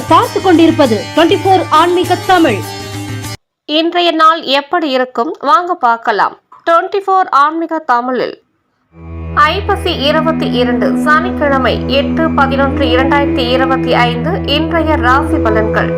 நீங்கள் பார்த்து கொண்டிருப்பது 24 ஆன்மீக தமிழ். இன்றைய நாள் எப்படி இருக்கும் வாங்க பார்க்கலாம். 24 ஆன்மீக தமிழில் ஐப்பசி 22 சனிக்கிழமை 8/11/2025 இன்றைய ராசி பலன்கள்.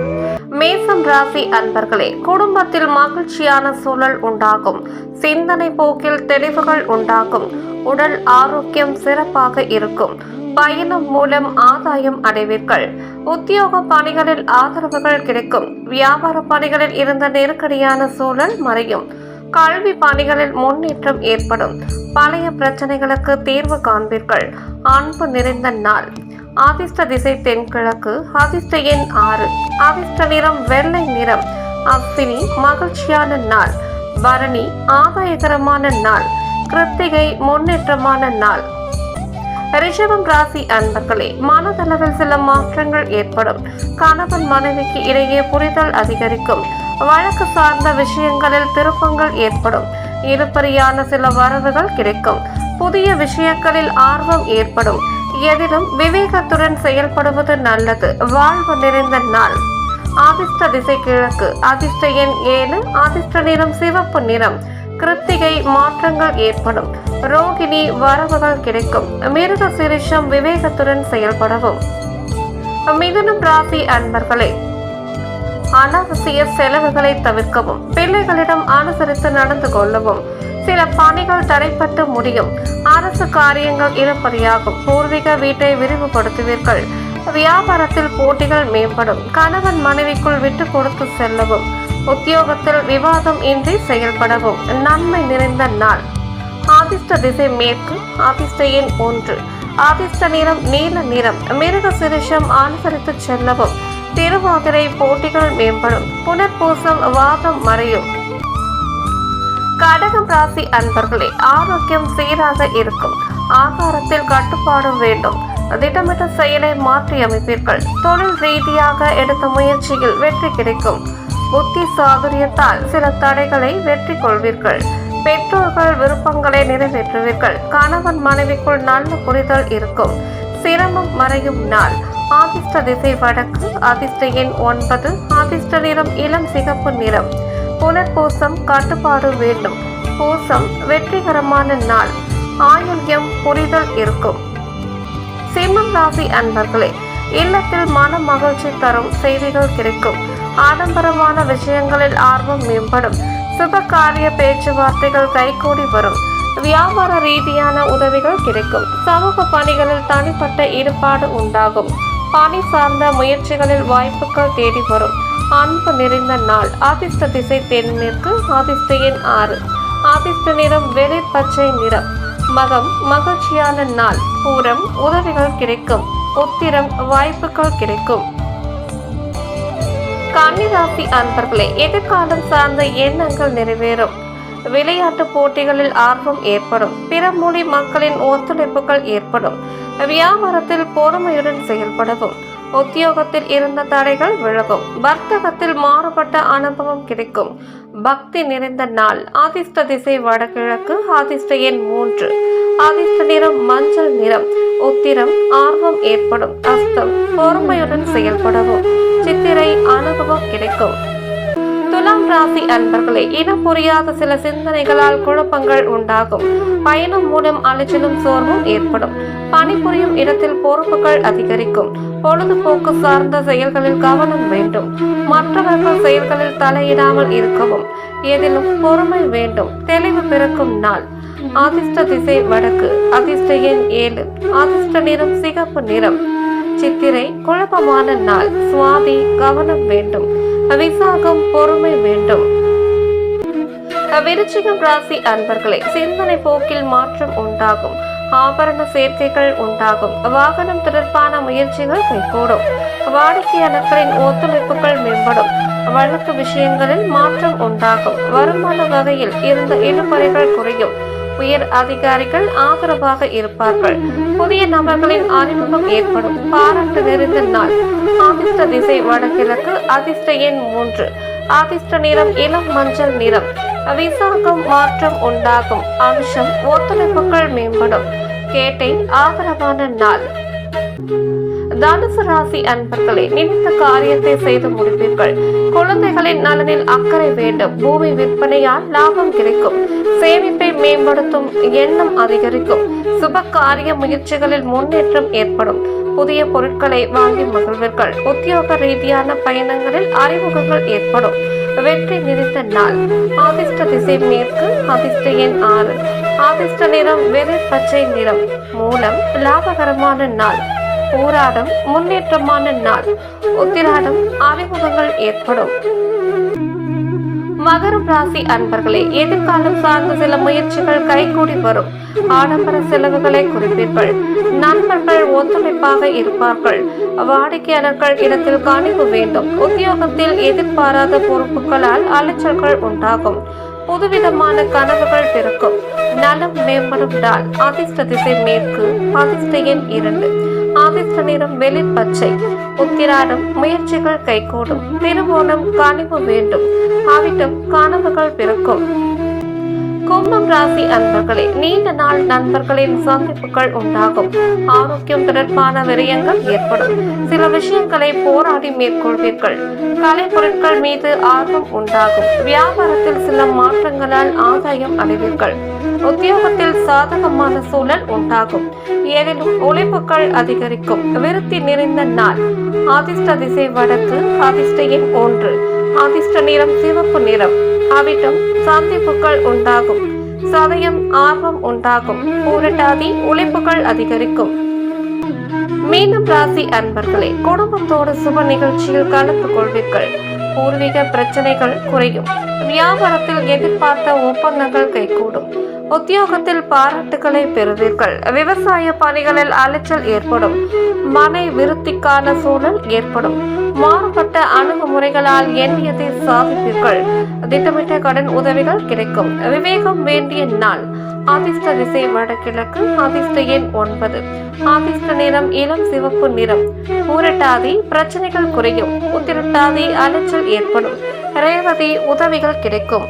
மேசம் ராசி அன்பர்களே, குடும்பத்தில் மகிழ்ச்சியான சூழல் உண்டாகும். சிந்தனை போக்கில் தெளிவுகள் உண்டாகும். உடல் ஆரோக்கியம் சிறப்பாக இருக்கும். பயணம் மூலம் ஆதாயம் அடைவீர்கள். உத்தியோக பணிகளில் ஆதரவுகள் கிடைக்கும். வியாபார பணிகளில் இருந்த நெருக்கடியான சூழல் மறையும். கல்வி பணிகளில் முன்னேற்றம் ஏற்படும். பழைய பிரச்சனைகளுக்கு தீர்வு காண்பீர்கள். அன்பு நிறைந்த நாள். அதிர்ஷ்ட திசை தென்கிழக்கு. அதிர்ஷ்ட எண் 6. அதிர்ஷ்ட நிறம் வெள்ளை நிறம். அஸ்வினி மகிழ்ச்சியான நாள். பரணி ஆதாயகரமான நாள். கிருத்திகை முன்னேற்றமான நாள். ரிஷபம் ராசி அன்பர்களே, மனதளவில் சில மாற்றங்கள் ஏற்படும். கணவன் மனைவிக்கு இடையே புரிதல் அதிகரிக்கும். வழக்கு சார்ந்த விஷயங்களில் திருப்பங்கள் ஏற்படும். இருபரியான சில வரவுகள் கிடைக்கும். புதிய விஷயங்களில் ஆர்வம் ஏற்படும். எதிலும் விவேகத்துடன் செயல்படுவது நல்லது. வாழ்வு நிறைந்த நாள். அதிர்ஷ்ட திசை கிழக்கு. அதிர்ஷ்ட எண் 7. அதிர்ஷ்ட நிறம் சிவப்பு நிறம். கிருத்திகை மாற்றங்கள் ஏற்படும். ரோகிணி வரவுகள் கிடைக்கும். மிருக சிரிஷம் விவேகத்துடன் செயல்படவும். மிதுனம் ராசி அன்பர்களே, அனாவசிய செலவுகளை தவிர்க்கவும். பிள்ளைகளிடம் அனுசரித்து நடந்து கொள்ளவும். சில பணிகள் தடைப்பட்டு முடியும். அரசு காரியங்கள் இழுபறியாகும். பூர்வீக வீட்டை விரிவுபடுத்துவீர்கள். வியாபாரத்தில் போட்டிகள் மேம்படும். கணவன் மனைவிக்குள் விட்டு கொடுத்து செல்லவும். உத்தியோகத்தில் விவாதம் இன்றி செயல்படவும். நன்மை நிறைந்த நாள். அதிர்ஷ்ட திசை மேற்கு. அதிர்ஷ்ட எண் 1. அதிர்ஷ்ட நிறம் நீல நிறம். மிருக சிரிஷம் அனுசரித்து செல்லவும். திருவாதிரை போட்டிகள் மேம்படும். புனர்பூசம் வாதம் மறையும். கடகம் ராசி அன்பர்களே, ஆரோக்கியம் சீராக இருக்கும். ஆகாரத்தில் கட்டுப்பாடு வேண்டும். திட்டமிட்ட செயலை மாற்றி அமைப்பீர்கள். தொழில் ரீதியாக எடுத்த முயற்சியில் வெற்றி கிடைக்கும். புத்தி சாதுரியத்தால் சில தடைகளை வெற்றி கொள்வீர்கள். பெற்றோர்கள் விருப்பங்களை நிறைவேற்றுவீர்கள். கணவன் மனைவிக்குள் நல்ல புரிதல் இருக்கும். சிரமம் மறையும் நாள். அதிர்ஷ்ட திசை வடக்கு. அதிர்ஷ்ட எண் 9. அதிர்ஷ்ட நிறம் இளம் சிகப்பு நிறம். புனர்பூசம் கட்டுப்பாடு வேண்டும். பூசம் வெற்றிகரமான நாள். ஆயுள்யம் புரிதல் இருக்கும். சிம்மம் ராசி அன்பர்களே, இல்லத்தில் மன மகிழ்ச்சி தரும் செய்திகள் கிடைக்கும். ஆடம்பரமான விஷயங்களில் ஆர்வம் மேம்படும். சுப காரிய பேச்சுவார்த்தைகள் கைகூடி வரும். வியாபார ரீதியான உதவிகள் கிடைக்கும். சமூக பணிகளில் தனிப்பட்ட ஈடுபாடு உண்டாகும். பணி சார்ந்த முயற்சிகளில் வாய்ப்புகள் தேடி வரும். அன்பு நிறைந்த நாள். அதிர்ஷ்ட திசை தென்மேற்கு. அதிர்ஷ்ட எண் 6. அதிர்ஷ்ட நிறம் வெளிர் பச்சை நிறம். மகம் மகிழ்ச்சியான நாள். பூரம் உதவிகள் கிடைக்கும். உத்திரம் வாய்ப்புகள் கிடைக்கும். கன்னிராசி அன்பர்களே, எதிர்காலம் சார்ந்த எண்ணங்கள் நிறைவேறும். விளையாட்டு போட்டிகளில் ஆர்வம் ஏற்படும். பிற மொழி மக்களின் ஒத்துழைப்புகள் ஏற்படும். வியாபாரத்தில் பொறுமையுடன் செயல்படவும். உத்தியோகத்தில் இருந்த தடைகள் விலகும். வர்த்தகத்தில் மாறுபட்ட அனுபவம் கிடைக்கும். பக்தி நிறைந்த நாள். அதிர்ஷ்ட திசை வடகிழக்கு. அதிர்ஷ்ட எண் 3. அதிர்ஷ்ட நிறம் மஞ்சள் நிறம். உத்திரம் ஆர்வம் ஏற்படும். அஸ்தம் பொறுமையுடன் செயல்படவும். சித்திரை அனுபவம் கிடைக்கும். துலாம் ராசி அன்பர்களே, இனம் புரியாத சில சிந்தனைகளால் குழப்பங்கள் உண்டாகும். பயணம் மூலம் அலைச்சலும் சோர்வும் ஏற்படும். பணிபுரியும் இடத்தில் பொறுப்புகள் அதிகரிக்கும். பொழுதுபோக்கு சார்ந்த செயல்களில் கவனம் வேண்டும். மற்றவர்கள் செயல்களில் தலையிடாமல் இருக்கவும். எதிலும் பொறுமை வேண்டும். தெளிவு பிறக்கும் நாள். அதிர்ஷ்ட திசை வடக்கு. அதிர்ஷ்ட எண் 7. அதிர்ஷ்ட நிறம் சிகப்பு நிறம். சித்திரை குழப்பமான நாள். சுவாதி கவனம் வேண்டும். விசாகம் பொறுமை வேண்டும். விருச்சிகம் ராசி அன்பர்களே, சிந்தனை போக்கில் மாற்றம் உண்டாகும். ஆபரண சேர்க்கைகள் உண்டாகும். வாகனம் தொடர்பான முயற்சிகள் கைகூடும். வாடிக்கையாளர்களின் ஒத்துழைப்புகள் மேம்படும். வழக்கு விஷயங்களில் மாற்றம் உண்டாகும். வருமான வகையில் இருந்த இழுபறிகள் குறையும். உயர் அதிகாரிகள் ஆதரவாக இருப்பார்கள். புதிய நபர்களின் அறிமுகம் ஏற்படும். பாராட்டு நிறைந்த நாள். அதிர்ஷ்ட திசை வடகிழக்கு. அதிர்ஷ்ட எண் 3. அதிர்ஷ்ட நிறம் இளம் மஞ்சள் நிறம். விசாகம் மாற்றம் உண்டாகும். அம்சம் ஒத்துழைப்புகள் மேம்படும். கேட்டை ஆதரவான நாள். தனுசு ராசி அன்பர்களே, நினைத்த காரியத்தை செய்து முடிப்பீர்கள். குழந்தைகளின் நலனில் அக்கறை வேண்டும். பூமி விற்பனையால் லாபம் கிடைக்கும். சேமிப்பை மேம்படுத்தும் எண்ணம் அதிகரிக்கும். சுப காரிய முயற்சிகளில் முன்னேற்றம் ஏற்படும். புதிய பொருட்களை வாங்கி மகிழ்வீர்கள். உத்தியோக ரீதியான பயணங்களில் அறிமுகங்கள் ஏற்படும். வெற்றி நினைத்த நாள். அதிர்ஷ்ட திசை மேற்கு. அதிர்ஷ்ட எண் 6. அதிர்ஷ்ட நிறம் வெளிர் பச்சை நிறம். மூலம் லாபகரமான நாள். போராடம் முன்னேற்றமான நாள். உத்திராடம் அறிமுகங்கள் ஏற்படும். மகரம் ராசி அன்பர்களே, எதிர்காலம் சார்ந்த சில முயற்சிகள் கைகூடி வரும். ஆடம்பர செலவுகளை குறிப்பீர்கள். நண்பர்கள் ஒத்துழைப்பாக இருப்பார்கள். வாடிக்கையாளர்கள் இடத்தில் கணிப்பு வேண்டும். உத்தியோகத்தில் எதிர்பாராத பொறுப்புகளால் அலைச்சல்கள் உண்டாகும். புதுவிதமான கனவுகள் பிறக்கும். நலம் மேம்படும் நாள். அதிர்ஷ்ட திசை மேற்கு. அதிர்ஷ்ட எண் 2. அதிர்ஷ்ட நிறம் வெளிர் பச்சை. உத்திராடம் முயற்சிகள் கைகூடும். திருவோணம் கனிவு வேண்டும். அவிட்டம் கனவுகள் பிறக்கும். கும்பம் ராசி அன்பர்களே, நீண்ட நாள் நண்பர்களின் சந்திப்புகள் உண்டாகும். ஆரோக்கியம் தொடர்பான விரயங்கள் ஏற்படும். சில விஷயங்களை போராடி மேற்கொள்வீர்கள். கலை பொருட்கள் மீது ஆர்வம் உண்டாகும். வியாபாரத்தில் சில மாற்றங்களால் ஆதாயம் அடைவீர்கள். உத்தியோகத்தில் சாதகமான சூழல் உண்டாகும். ஏதிலும் உழைப்புகள் அதிகரிக்கும். விருத்தி நிறைந்த நாள். அதிர்ஷ்ட திசை வடக்கு. அதிர்ஷ்ட எண் 1. அதிர்ஷ்ட நிறம் சிவப்பு நிறம். அவிட்டம் சந்திப்புகள் உண்டாகும். சதயம் ஆர்வம் உண்டாகும். பூரட்டாதி உழைப்புகள் அதிகரிக்கும். மீனம் ராசி அன்பர்களே, குடும்பத்தோடு சுப நிகழ்ச்சியில் கலந்து கொள்வீர்கள். பூர்வீக பிரச்சனைகள் குறையும். வியாபாரத்தில் எதிர்பார்த்த ஒப்பந்தங்கள் கைகூடும். உத்தியோகத்தில் பாராட்டுகளை பெறுவீர்கள். விவசாய பணிகளில் அலைச்சல் ஏற்படும். மனை விருத்திக்கான சூழல் ஏற்படும். மாறுபட்ட அணுகுமுறைகளால் எண்ணியதை சாதிப்பீர்கள். திட்டமிட்ட கடன் உதவிகள் கிடைக்கும். விவேகம் வேண்டிய நாள். அதிர்ஷ்ட திசை வடகிழக்கு. அதிர்ஷ்ட எண் 9. அதிர்ஷ்ட நிறம் இளம் சிவப்பு நிறம். பூரட்டாதி பிரச்சனைகள் குறையும். உத்திரட்டாதி அலைச்சல் ஏற்படும். ரேவதி உதவிகள் கிடைக்கும்.